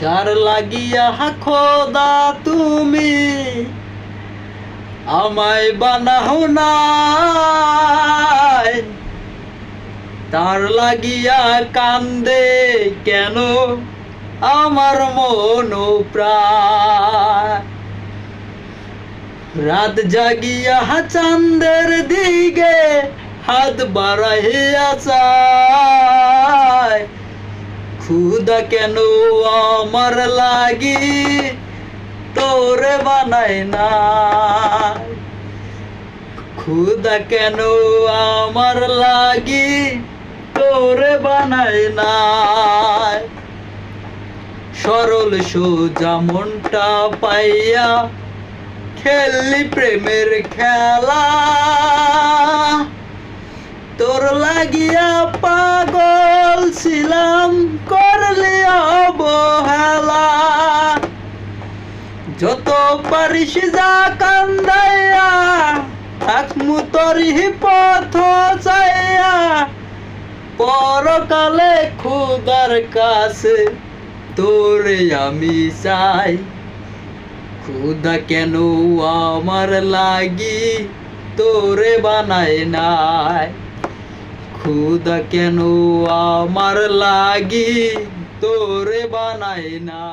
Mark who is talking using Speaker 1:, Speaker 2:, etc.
Speaker 1: যার লাগিয়া খোদা তুমি আমায় বানাও নাই, তার লাগিয়া কান্দে কেন আমার মন প্রাণ। রাত জাগিয়া চাঁদের দিকে হাত বাড়াইয়া চায়, খুদা কেন আমার লাগি তোরে বানায় না, খুদা কেন আমার লাগি তোরে বানায় না। সরল সোজা মনটা পাইয়া খেললি প্রেমের খেলা, তোর লাগিয়া পাগল ছিলাম করলি অবহেলা। যত পারিস যা কান্দাইয়া থাকমু তোরই পথ চাইয়া, পরকালে খুদার কাছে তোরে আমি চাই। খুদা কেন আমার লাগি তোরে বানায় নাই, খুদা কেন আমার লাগি তোরে বানায় না।